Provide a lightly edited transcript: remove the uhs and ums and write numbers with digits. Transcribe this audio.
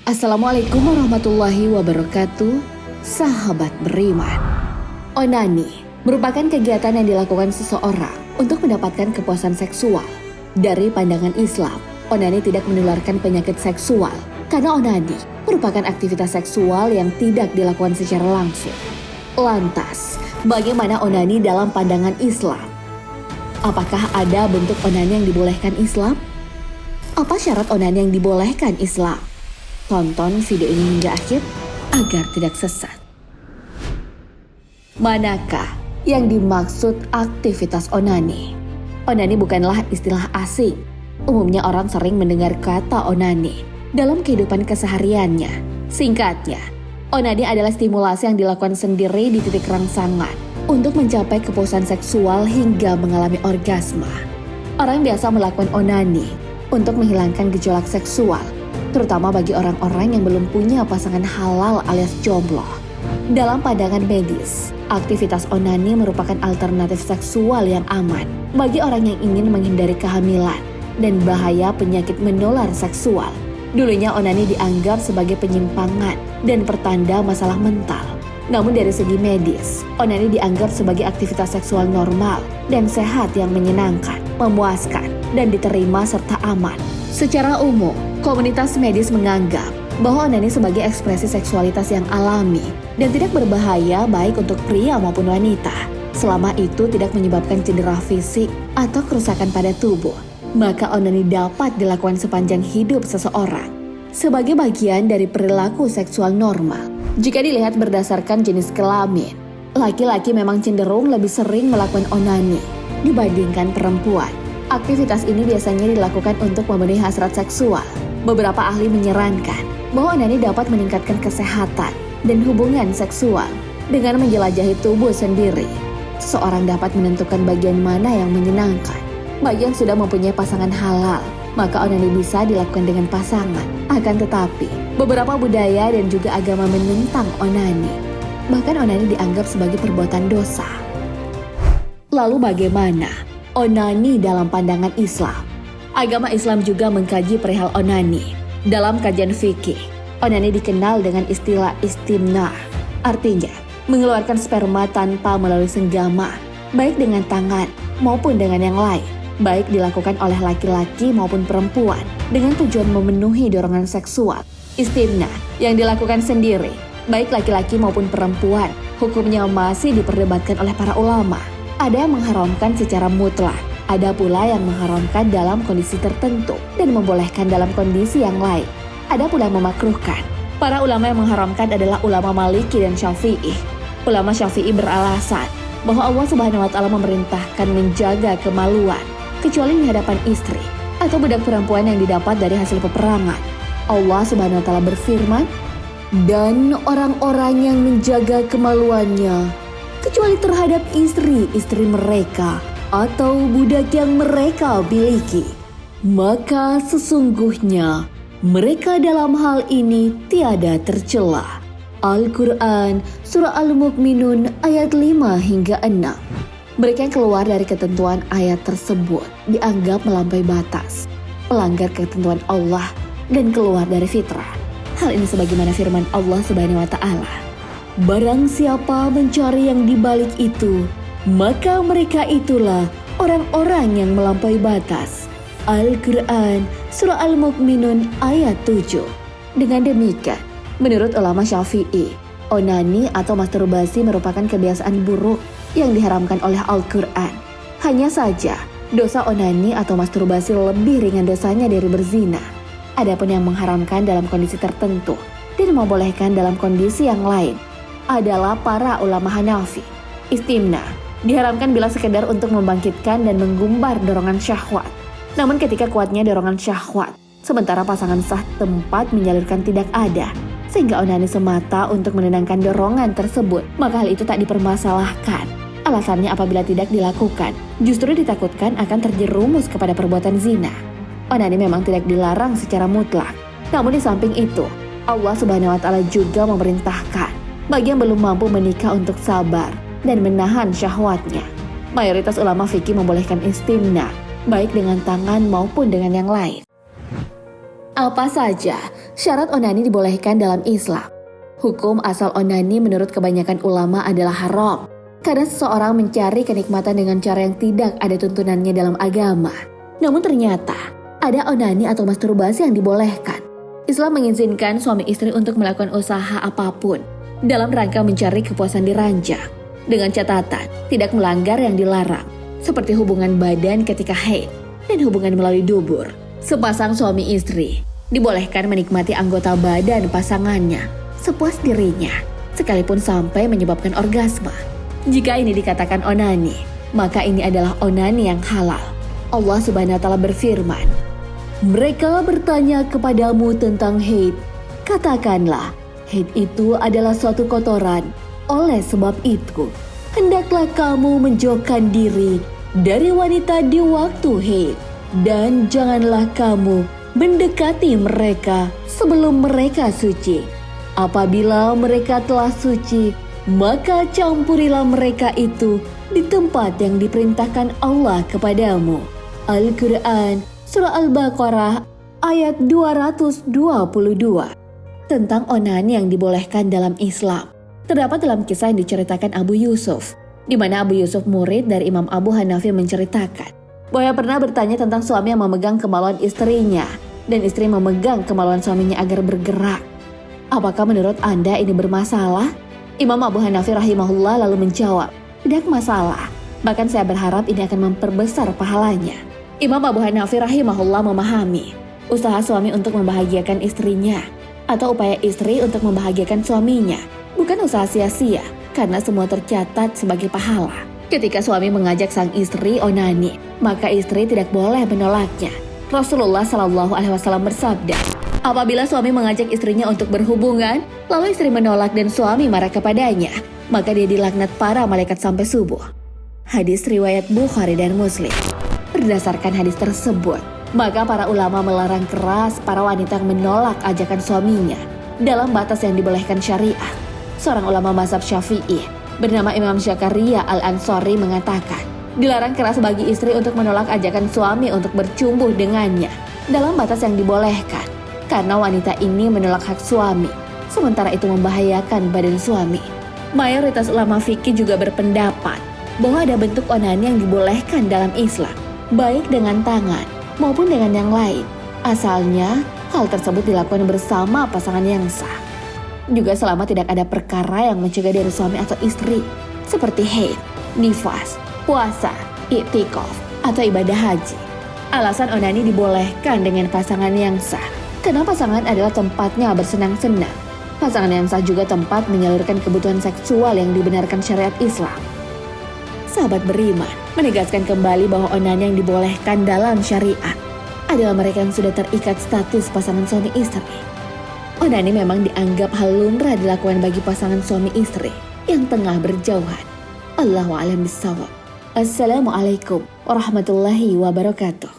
Assalamualaikum warahmatullahi wabarakatuh, sahabat beriman. Onani merupakan kegiatan yang dilakukan seseorang untuk mendapatkan kepuasan seksual. Dari pandangan Islam, onani tidak menularkan penyakit seksual karena onani merupakan aktivitas seksual yang tidak dilakukan secara langsung. Lantas, bagaimana onani dalam pandangan Islam? Apakah ada bentuk onani yang dibolehkan Islam? Apa syarat onani yang dibolehkan Islam? Tonton video ini hingga akhir agar tidak sesat. Manakah yang dimaksud aktivitas onani? Onani bukanlah istilah asing. Umumnya orang sering mendengar kata onani dalam kehidupan kesehariannya. Singkatnya, onani adalah stimulasi yang dilakukan sendiri di titik rangsangan untuk mencapai kepuasan seksual hingga mengalami orgasme. Orang biasa melakukan onani untuk menghilangkan gejolak seksual, terutama bagi orang-orang yang belum punya pasangan halal alias jomblo. Dalam pandangan medis, aktivitas onani merupakan alternatif seksual yang aman bagi orang yang ingin menghindari kehamilan dan bahaya penyakit menular seksual. Dulunya onani dianggap sebagai penyimpangan dan pertanda masalah mental. Namun dari segi medis, onani dianggap sebagai aktivitas seksual normal dan sehat yang menyenangkan, memuaskan, dan diterima serta aman. Secara umum, komunitas medis menganggap bahwa onani sebagai ekspresi seksualitas yang alami dan tidak berbahaya baik untuk pria maupun wanita, selama itu tidak menyebabkan cedera fisik atau kerusakan pada tubuh. Maka onani dapat dilakukan sepanjang hidup seseorang sebagai bagian dari perilaku seksual normal. Jika dilihat berdasarkan jenis kelamin, laki-laki memang cenderung lebih sering melakukan onani dibandingkan perempuan. Aktivitas ini biasanya dilakukan untuk memenuhi hasrat seksual. Beberapa ahli menyarankan bahwa onani dapat meningkatkan kesehatan dan hubungan seksual dengan menjelajahi tubuh sendiri. Seseorang dapat menentukan bagian mana yang menyenangkan. Bagi yang sudah mempunyai pasangan halal, maka onani bisa dilakukan dengan pasangan. Akan tetapi, beberapa budaya dan juga agama menentang onani. Bahkan onani dianggap sebagai perbuatan dosa. Lalu bagaimana onani dalam pandangan Islam? Agama Islam juga mengkaji perihal onani. Dalam kajian fikih, onani dikenal dengan istilah istimna. Artinya, mengeluarkan sperma tanpa melalui senggama, baik dengan tangan maupun dengan yang lain. Baik dilakukan oleh laki-laki maupun perempuan dengan tujuan memenuhi dorongan seksual. Istimna yang dilakukan sendiri, baik laki-laki maupun perempuan, hukumnya masih diperdebatkan oleh para ulama. Ada yang mengharamkan secara mutlak, ada pula yang mengharamkan dalam kondisi tertentu dan membolehkan dalam kondisi yang lain. Ada pula yang memakruhkan. Para ulama yang mengharamkan adalah ulama Maliki dan Syafi'i. Ulama Syafi'i beralasan bahwa Allah Subhanahu wa Ta'ala memerintahkan menjaga kemaluan kecuali di hadapan istri atau budak perempuan yang didapat dari hasil peperangan. Allah Subhanahu wa Ta'ala berfirman, "Dan orang-orang yang menjaga kemaluannya kecuali terhadap istri-istri mereka atau budak yang mereka miliki, maka sesungguhnya mereka dalam hal ini tiada tercela." Al-Quran Surah Al-Mu'minun ayat 5 hingga 6. Mereka yang keluar dari ketentuan ayat tersebut dianggap melampaui batas, melanggar ketentuan Allah, dan keluar dari fitrah. Hal ini sebagaimana firman Allah Subhanahu wa Ta'ala, "Barang siapa mencari yang dibalik itu, maka mereka itulah orang-orang yang melampaui batas." Al-Quran Surah Al-Mu'minun ayat 7. Dengan demikian, menurut ulama Syafi'i, onani atau masturbasi merupakan kebiasaan buruk yang diharamkan oleh Al-Quran. Hanya saja, dosa onani atau masturbasi lebih ringan dosanya dari berzina. Adapun yang mengharamkan dalam kondisi tertentu dan membolehkan dalam kondisi yang lain adalah para ulama Hanafi. Istimna diharamkan bila sekedar untuk membangkitkan dan menggumbar dorongan syahwat. Namun ketika kuatnya dorongan syahwat, sementara pasangan sah tempat menyalurkan tidak ada, sehingga onani semata untuk menenangkan dorongan tersebut, maka hal itu tak dipermasalahkan. Alasannya apabila tidak dilakukan, justru ditakutkan akan terjerumus kepada perbuatan zina. Onani memang tidak dilarang secara mutlak. Namun di samping itu, Allah Subhanahu wa Ta'ala juga memerintahkan bagi yang belum mampu menikah untuk sabar dan menahan syahwatnya. Mayoritas ulama fikih membolehkan istimna, baik dengan tangan maupun dengan yang lain. Apa saja Syarat onani dibolehkan dalam Islam. Hukum asal onani menurut kebanyakan ulama adalah haram, karena seseorang mencari kenikmatan dengan cara yang tidak ada tuntunannya dalam agama. Namun ternyata ada onani atau masturbasi yang dibolehkan. Islam mengizinkan suami istri untuk melakukan usaha apapun dalam rangka mencari kepuasan di ranjang, dengan catatan tidak melanggar yang dilarang, seperti hubungan badan ketika haid dan hubungan melalui dubur. Sepasang suami istri dibolehkan menikmati anggota badan pasangannya sepuas dirinya, sekalipun sampai menyebabkan orgasme. Jika ini dikatakan onani, maka ini adalah onani yang halal. Allah Subhanahu wa Ta'ala berfirman, "Mereka bertanya kepadamu tentang haid. Katakanlah, haid itu adalah suatu kotoran. Oleh sebab itu, hendaklah kamu menjauhkan diri dari wanita di waktu haid, dan janganlah kamu mendekati mereka sebelum mereka suci. Apabila mereka telah suci, maka campurilah mereka itu di tempat yang diperintahkan Allah kepadamu." Al-Quran, Surah Al-Baqarah, ayat 222. Tentang onani yang dibolehkan dalam Islam, terdapat dalam kisah yang diceritakan Abu Yusuf, di mana Abu Yusuf murid dari Imam Abu Hanafi menceritakan bahwa pernah bertanya tentang suami yang memegang kemaluan istrinya, dan istri memegang kemaluan suaminya agar bergerak. "Apakah menurut Anda ini bermasalah?" Imam Abu Hanafi rahimahullah lalu menjawab, "Tidak masalah, bahkan saya berharap ini akan memperbesar pahalanya." Imam Abu Hanafi rahimahullah memahami usaha suami untuk membahagiakan istrinya atau upaya istri untuk membahagiakan suaminya bukan usaha sia-sia, karena semua tercatat sebagai pahala. Ketika suami mengajak sang istri onani, maka istri tidak boleh menolaknya. Rasulullah Shallallahu Alaihi Wasallam bersabda, "Apabila suami mengajak istrinya untuk berhubungan, lalu istri menolak dan suami marah kepadanya, maka dia dilaknat para malaikat sampai subuh." Hadis riwayat Bukhari dan Muslim. Berdasarkan hadis tersebut, maka para ulama melarang keras para wanita yang menolak ajakan suaminya dalam batas yang dibolehkan syariah. Seorang ulama mazhab Syafi'i bernama Imam Zakaria Al-Ansari mengatakan, dilarang keras bagi istri untuk menolak ajakan suami untuk bercumbu dengannya dalam batas yang dibolehkan, karena wanita ini menolak hak suami, sementara itu membahayakan badan suami. Mayoritas ulama fikih juga berpendapat bahwa ada bentuk onani yang dibolehkan dalam Islam, baik dengan tangan maupun dengan yang lain, asalnya hal tersebut dilakukan bersama pasangan yang sah. Juga selama tidak ada perkara yang mencegah dari suami atau istri, seperti haid, nifas, puasa, iktikaf, atau ibadah haji. Alasan onani dibolehkan dengan pasangan yang sah, karena pasangan adalah tempatnya bersenang-senang. Pasangan yang sah juga tempat menyalurkan kebutuhan seksual yang dibenarkan syariat Islam. Sahabat beriman menegaskan kembali bahwa onani yang dibolehkan dalam syariat adalah mereka yang sudah terikat status pasangan suami istri. Onani memang dianggap hal lumrah dilakukan bagi pasangan suami istri yang tengah berjauhan. Allahu a'lam bishawab. Assalamualaikum warahmatullahi wabarakatuh.